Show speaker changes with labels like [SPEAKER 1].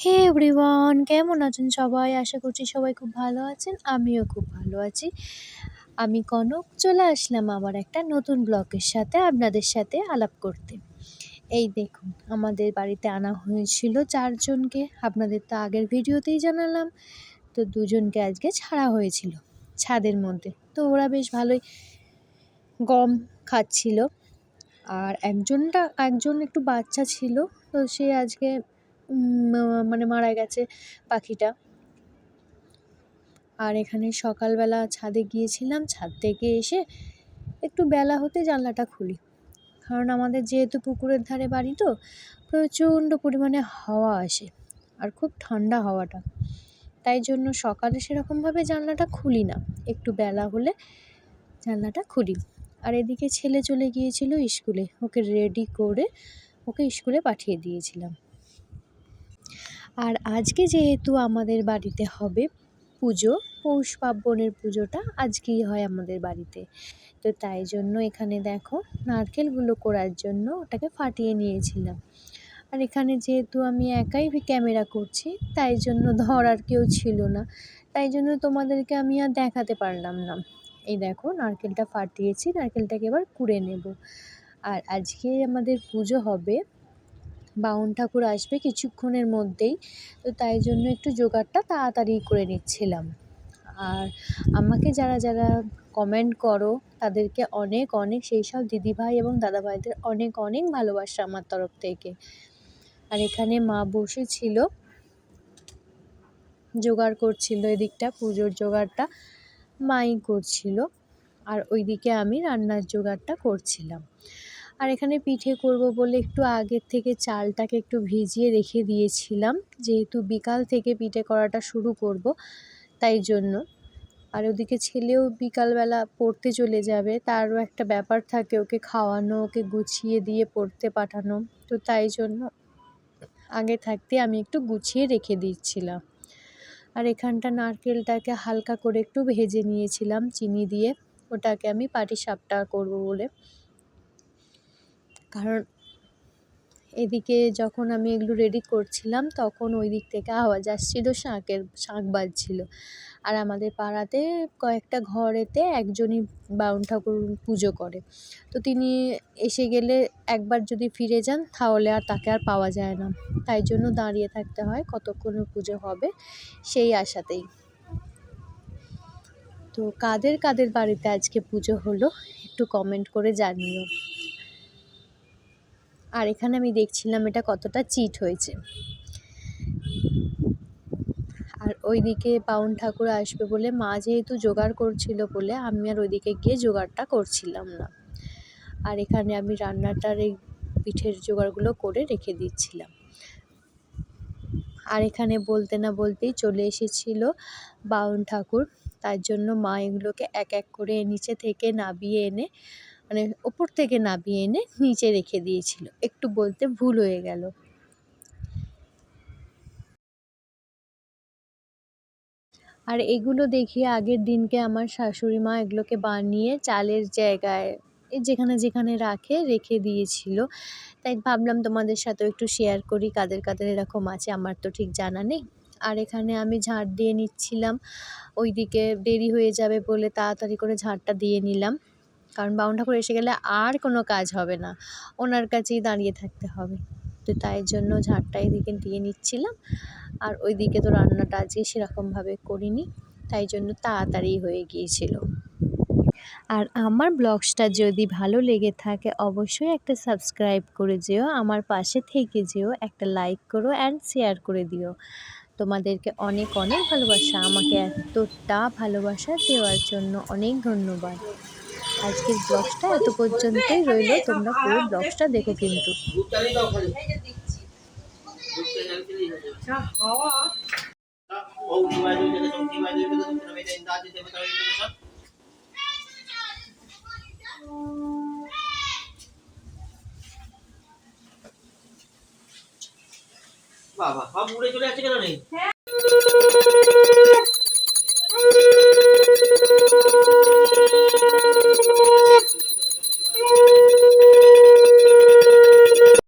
[SPEAKER 1] হে everyone, কেমন আছেন সবাই? আশা করছি সবাই খুব ভালো আছেন। আমিও খুব ভালো আছি। আমি কনক চলে আসলাম আবার একটা নতুন ব্লগের সাথে আপনাদের সাথে আলাপ করতে। এই দেখুন, আমাদের বাড়িতে আনা হয়েছিল ৪ জনকে। আপনাদের তো আগের ভিডিওতেই জানালাম। তো ২ জনকে আজকে ছাড়া হয়েছিল ছাদের মধ্যে। তো ওরা বেশ ভালোই গম খাচ্ছিল। আর একজন একটু বাচ্চা ছিল। তো সে আজকে মানে মারা গেছে পাখিটা। আর এখানে সকালবেলা ছাদে গিয়েছিলাম, ছাদ থেকে এসে একটু বেলা হতে জানলাটা খুলি, কারণ আমাদের যেহেতু পুকুরের ধারে বাড়ি, তো প্রচণ্ড পরিমাণে হাওয়া আসে আর খুব ঠান্ডা হাওয়াটা। তাই জন্য সকালে সেরকমভাবে জানলাটা খুলি না, একটু বেলা হলে জানলাটা খুলি। আর এদিকে ছেলে চলে গিয়েছিল স্কুলে, ওকে রেডি করে ওকে স্কুলে পাঠিয়ে দিয়েছিলাম। আর আজকে যেহেতু আমাদের বাড়িতে হবে পুজো, পৌষ পার্বণের পুজোটা আজকেই হয় আমাদের বাড়িতে। তো তাই জন্য এখানে দেখো নারকেলগুলো করার জন্য ওটাকে ফাটিয়ে নিয়েছিলাম। আর এখানে যেহেতু আমি একাই ক্যামেরা করছি, তাই জন্য ধরার কেউ ছিল না, তাই জন্য তোমাদেরকে আমি আর দেখাতে পারলাম না। এই দেখো নারকেলটা ফাটিয়েছি, নারকেলটাকে এবার কুড়ে নেব। আর আজকে আমাদের পুজো হবে, বাউন ঠাকুর আসবে কিছুক্ষণের মধ্যেই। তো তাই জন্য একটু জোগাড়টা তাড়াতাড়ি করে নিচ্ছিলাম। আর আমাকে যারা যারা কমেন্ট করো তাদেরকে অনেক অনেক, সেই সব দিদিভাই এবং দাদাভাইদের অনেক অনেক ভালোবাসা আমার তরফ থেকে। আর এখানে মা বসেছিল, জোগাড় করছিল, এদিকটা পুজোর জোগাড়টা মাই করছিল, আর ওইদিকে আমি রান্নার জোগাড়টা করছিলাম। আর এখানে পিঠে করব বলে একটু আগের থেকে চালটাকে একটু ভিজিয়ে রেখে দিয়েছিলাম, যেহেতু বিকাল থেকে পিঠে করাটা শুরু করব, তাই জন্য। আর ওদিকে ছেলেও বিকালবেলা পড়তে চলে যাবে, তারও একটা ব্যাপার থাকে, ওকে খাওয়ানো, ওকে গুছিয়ে দিয়ে পড়তে পাঠানো। তো তাই জন্য আগে থাকতে আমি একটু গুছিয়ে রেখে দিচ্ছিলাম। আর এখানটা নারকেলটাকে হালকা করে একটু ভেজে নিয়েছিলাম চিনি দিয়ে, ওটাকে আমি পাটিসাপটা করব বলে। কারণ এদিকে যখন আমি এগুলো রেডি করছিলাম তখন ওই দিক থেকে আওয়াজ আসছিল, শাঁখ বাজছিল। আর আমাদের পাড়াতে কয়েকটা ঘরেতে একজনই বাউন ঠাকুর পুজো করে। তো তিনি এসে গেলে একবার যদি ফিরে যান তাহলে আর তাকে আর পাওয়া যায় না, তাই জন্য দাঁড়িয়ে থাকতে হয় কতক্ষণ পুজো হবে সেই আশাতেই। তো কাদের কাদের বাড়িতে আজকে পুজো হলো একটু কমেন্ট করে জানিও। আর এখানে আমি দেখছিলাম এটা কতটা চিট হয়েছে। আর ওইদিকে বাউন ঠাকুর আসবে বলে মা যেহেতু জোগাড় করছিল বলে আমি আর ওইদিকে গিয়ে জোগাড়টা করছিলাম না। আর এখানে আমি রান্নাটার এই পিঠের জোগাড়গুলো করে রেখে দিচ্ছিলাম। আর এখানে বলতে না বলতেই চলে এসেছিল বাউন ঠাকুর, তার জন্য মা এগুলোকে এক এক করে নিচে থেকে নামিয়ে এনে, মানে ওপর থেকে নামিয়ে এনে নিচে রেখে দিয়েছিল, একটু বলতে ভুল হয়ে গেল। আর এগুলো দেখিয়ে আগের দিনকে আমার শাশুড়ি মা এগুলোকে বানিয়ে চালের জায়গায় যেখানে যেখানে রেখে দিয়েছিল। তাই ভাবলাম তোমাদের সাথেও একটু শেয়ার করি, কাদের কাদের এরকম আছে, আমার তো ঠিক জানা নেই। আর এখানে আমি ঝাঁট দিয়ে নিচ্ছিলাম, ওইদিকে দেরি হয়ে যাবে বলে তাড়াতাড়ি করে ঝাঁটটা দিয়ে নিলাম, কারণ বাউন ঠাকুর এসে গেলে আর কোনো কাজ হবে না, ওনার কাছেই দাঁড়িয়ে থাকতে হবে। তো তাই জন্য ঝাঁটটা এদিকে দিয়ে নিচ্ছিলাম। আর ওইদিকে তো রান্নাটা আজকে সেরকমভাবে করিনি, তাই জন্য তাড়াতাড়ি হয়ে গিয়েছিল। আর আমার ব্লগসটা যদি ভালো লেগে থাকে অবশ্যই একটা সাবস্ক্রাইব করে যেও, আমার পাশে থেকে যেও, একটা লাইক করো অ্যান্ড শেয়ার করে দিও। তোমাদেরকে অনেক অনেক ভালোবাসা, আমাকে এতটা ভালোবাসা দেওয়ার জন্য অনেক ধন্যবাদ। আজকের ব্লগসটা এত পর্যন্তই রইল, তোমরা পুরো ব্লগসটা দেখো কিন্তু।
[SPEAKER 2] বাবা সব উড়ে চলে যাচ্ছে কেন নেই?